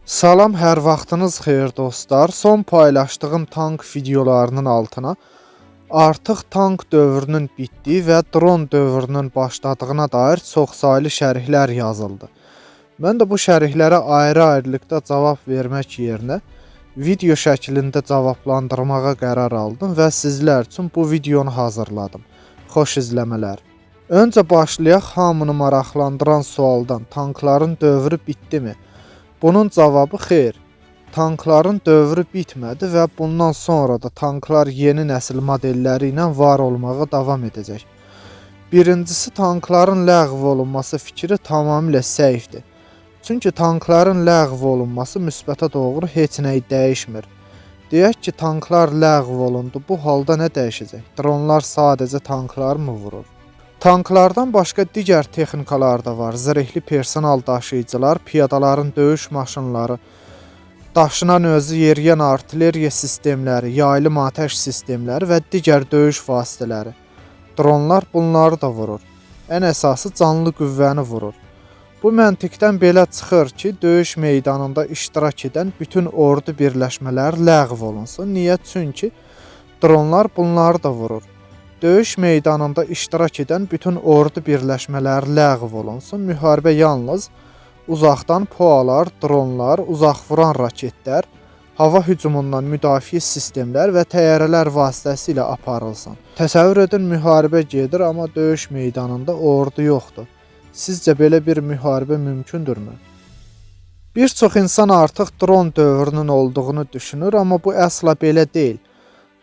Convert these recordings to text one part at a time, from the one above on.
Salam, hər vaxtınız xeyir dostlar. Son paylaşdığım tank videolarının altına artıq tank dövrünün bitdiyi və dron dövrünün başladığına dair çoxsaylı şərhlər yazıldı. Mən də bu şərhlərə ayrı-ayrılıqda cavab vermək yerinə video şəklində cavablandırmağa qərar aldım və sizlər üçün bu videonu hazırladım. Xoş izləmələr. Öncə başlayaq hamını maraqlandıran sualdan: tankların dövrü bitdimi? Bunun cavabı xeyr. Tankların dövrü bitmədi və bundan sonra da tanklar yeni nəsil modelləri ilə var olmağa davam edəcək. Birincisi, tankların ləğv olunması fikri tamamilə səhvdir. Çünki tankların ləğv olunması müsbətə doğru heç nəyi dəyişmir. Deyək ki, tanklar ləğv olundu, bu halda nə dəyişəcək? Dronlar sadəcə tanklar mı vurur? Tanklardan başqa digər texnikalar da var. Zirehli personal daşıyıcılar, piyadaların döyüş maşınları, daşınan özü yeriyən artilleriya sistemləri, yaylım atəş sistemləri və digər döyüş vasitələri. Dronlar bunları da vurur. Ən əsası canlı qüvvəni vurur. Bu məntiqdən belə çıxır ki, döyüş meydanında iştirak edən bütün ordu birləşmələri ləğv olunsun. Niyə? Çünki dronlar bunları da vurur. Döyüş meydanında iştirak edən bütün ordu birləşmələri ləğv olunsun. Müharibə yalnız uzaqdan PUAlar, dronlar, uzaq vuran raketlər, hava hücumundan müdafiə sistemlər və təyyarələr vasitəsilə aparılsın. Təsəvvür edin, müharibə gedir, amma döyüş meydanında ordu yoxdur. Sizcə belə bir müharibə mümkündürmü? Bir çox insan artıq dron dövrünün olduğunu düşünür, amma bu əsla belə deyil.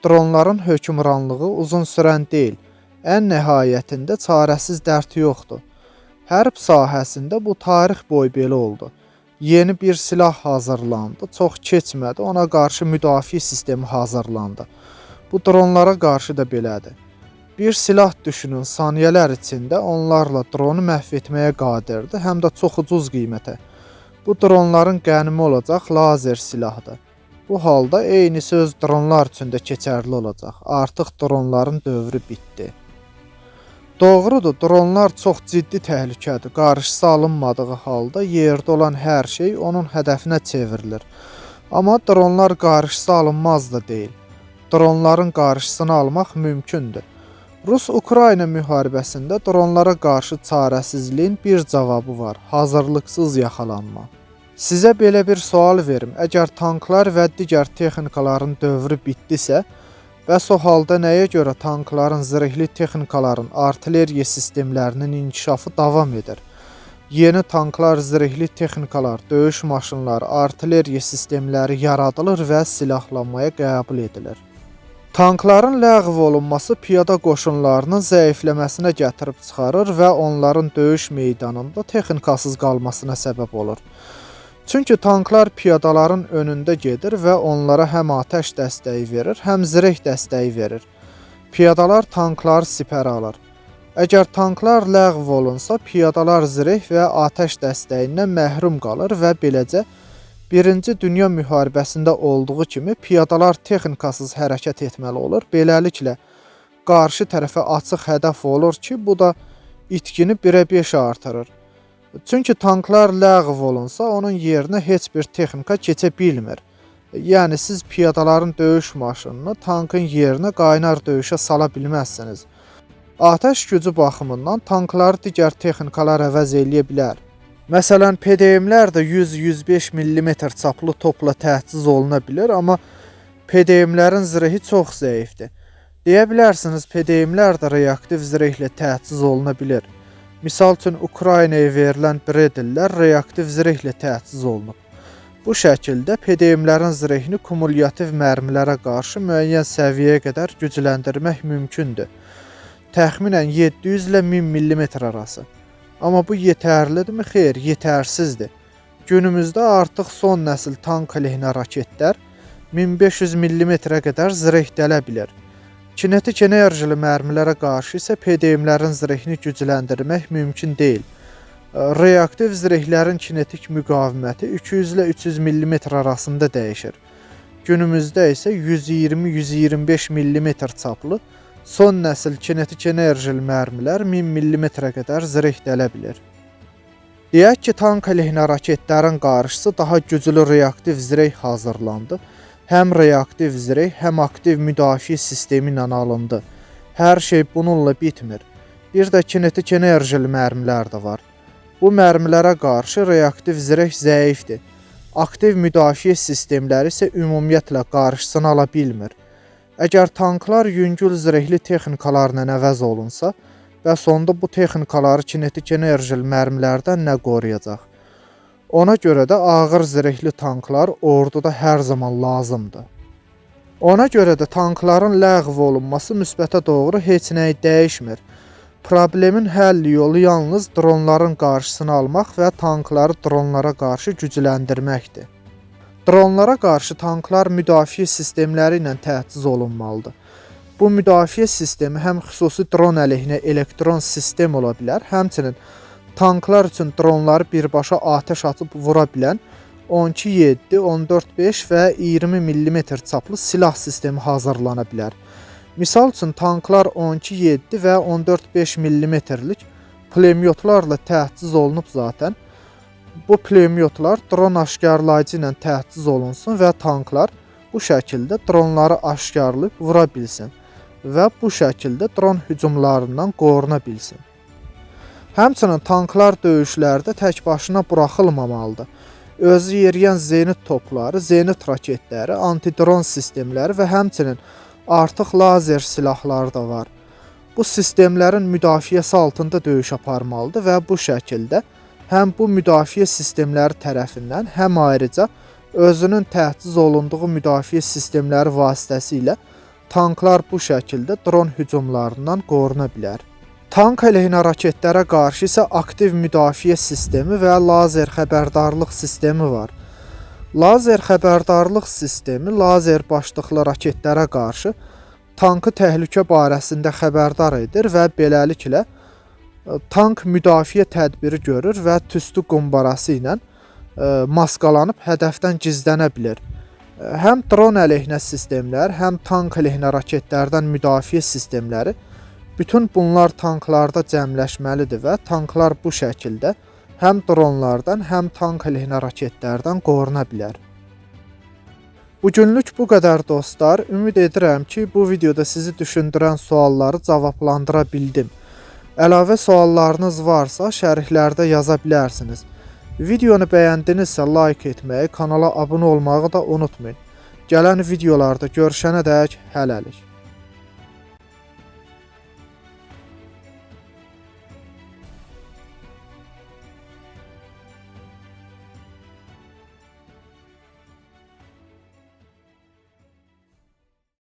Dronların hökmranlığı uzun sürən deyil. Ən nəhayətində çarəsiz dərd yoxdur. Hərb sahəsində bu tarix boyu belə oldu. Yeni bir silah hazırlandı, çox keçmədi, ona qarşı müdafiə sistemi hazırlandı. Bu dronlara qarşı da belədir. Bir silah düşünün, saniyələr içində onlarla dronu məhv etməyə qadirdir, həm də çox ucuz qiymətə. Bu dronların qənimi olacaq lazer silahdır. Bu halda eyni söz dronlar üçün də keçərli olacaq. Artıq dronların dövrü bitdi. Doğrudur, dronlar çox ciddi təhlükədir. Qarşısı alınmadığı halda yerdə olan hər şey onun hədəfinə çevrilir. Amma dronlar qarşısı alınmaz da deyil. Dronların qarşısını almaq mümkündür. Rus-Ukrayna müharibəsində dronlara qarşı çarəsizliyin bir cavabı var: hazırlıqsız yaxalanma. Sizə belə bir sual verim. Əgər tanklar və digər texnikaların dövrü bitdisə, bəs o halda nəyə görə tankların, zirehli texnikaların, artilleriya sistemlərinin inkişafı davam edir? Yeni tanklar, zirehli texnikalar, döyüş maşınları, artilleriya sistemləri yaradılır və silahlanmaya qəbul edilir. Tankların ləğv olunması piyada qoşunlarının zəifləməsinə gətirib çıxarır və onların döyüş meydanında texnikasız qalmasına səbəb olur. Çünki tanklar piyadaların önündə gedir və onlara həm atəş dəstəyi verir, həm zireh dəstəyi verir. Piyadalar tankları sipərə alır. Əgər tanklar ləğv olunsa, piyadalar zireh və atəş dəstəyindən məhrum qalır və beləcə Birinci Dünya müharibəsində olduğu kimi piyadalar texnikasız hərəkət etməli olur. Beləliklə, qarşı tərəfə açıq hədəf olur ki, bu da itkini 1-ə 5 artırır. Çünki tanklar ləğv olunsa, onun yerinə heç bir texnika keçə bilmir. Yəni, siz piyadaların döyüş maşınını tankın yerinə qaynar döyüşə sala bilməzsiniz. Atəş gücü baxımından tankları digər texnikalar əvəz eləyə bilər. Məsələn, PDM-lər də 100-105 mm çaplı topla təchiz oluna bilir, amma PDM-lərin zirehi çox zəifdir. Deyə bilərsiniz, PDM-lər də reaktiv zirehlə təchiz oluna bilir. Misal üçün, Ukraynaya verilən Bredillər reaktiv zirehlə təchiz olunub. Bu şəkildə PDM-lərin zirehini kumulyativ mərmilərə qarşı müəyyən səviyyəyə qədər gücləndirmək mümkündür. Təxminən 700 ilə 1000 mm arası. Amma bu yetərlidirmi? Xeyr, yetərsizdir. Günümüzdə artıq son nəsil tank əleyhinə raketlər 1500 mm-ə qədər zireh dələ bilir. Kinetik enerjili mərmilərə qarşı isə PDM-lərin zirehini gücləndirmək mümkün deyil. Reaktiv zirehlərin kinetik müqaviməti 200 ilə 300 mm arasında dəyişir. Günümüzdə isə 120-125 mm çaplı son nəsil kinetik enerjili mərmilər 1000 mm-ə qədər zireh dələ bilir. Deyək ki, tank əleyhinə raketlərin qarşısı daha güclü reaktiv zireh hazırlandı. Həm reaktiv zireh, həm aktiv müdafiə sistemi ilə alındı. Hər şey bununla bitmir. Bir də kinetik enerjili mərmilər də var. Bu mərmilərə qarşı reaktiv zireh zəifdir. Aktiv müdafiə sistemləri isə ümumiyyətlə qarşısını ala bilmir. Əgər tanklar yüngül zirehli texnikalarla əvəz olunsa, bəs onda bu texnikaları kinetik enerjili mərmilərdən nə qoruyacaq? Ona görə də ağır zirehli tanklar orduda hər zaman lazımdır. Ona görə də tankların ləğv olunması müsbətə doğru heç nəyi dəyişmir. Problemin həll yolu yalnız dronların qarşısını almaq və tankları dronlara qarşı gücləndirməkdir. Dronlara qarşı tanklar müdafiə sistemləri ilə təchiz olunmalıdır. Bu müdafiə sistemi həm xüsusi dron əleyhinə elektron sistem ola bilər, həmçinin tanklar üçün dronları birbaşa atəş açıb vura bilən 12-7, 14-5 və 20 mm çaplı silah sistemi hazırlana bilər. Misal üçün tanklar 12-7 və 14-5 mm-lik pulemyotlarla təchiz olunub zaten. Bu pulemyotlar dron aşkarlayıcı ilə təchiz olunsun və tanklar bu şəkildə dronları aşkarlayıb vura bilsin və bu şəkildə dron hücumlarından qoruna bilsin. Həmçinin tanklar döyüşlərdə tək başına buraxılmamalıdır. Özü yeriyən zenit topları, zenit raketləri, antidron sistemləri və həmçinin artıq lazer silahları da var. Bu sistemlərin müdafiəsi altında döyüş aparmalıdır və bu şəkildə həm bu müdafiə sistemləri tərəfindən, həm ayrıca özünün təchiz olunduğu müdafiə sistemləri vasitəsilə tanklar bu şəkildə dron hücumlarından qoruna bilər. Tank əleyhinə raketlərə qarşı isə aktiv müdafiə sistemi və lazer xəbərdarlıq sistemi var. Lazer xəbərdarlıq sistemi lazer başlıqlı raketlərə qarşı tankı təhlükə barəsində xəbərdar edir və beləliklə tank müdafiə tədbiri görür və tüstü qumbarası ilə maskalanıb hədəfdən gizlənə bilir. Həm dron əleyhinə sistemlər, həm tank əleyhinə raketlərdən müdafiə sistemləri, bütün bunlar tanklarda cəmləşməlidir və tanklar bu şəkildə həm dronlardan, həm tank əleyhinə raketlərdən qoruna bilər. Bugünlük bu qədər dostlar. Ümid edirəm ki, bu videoda sizi düşündürən sualları cavablandıra bildim. Əlavə suallarınız varsa şərhlərdə yaza bilərsiniz. Videonu bəyəndinizsə like etməyi, kanala abunə olmağı da unutmayın. Gələn videolarda görüşənədək hələlik.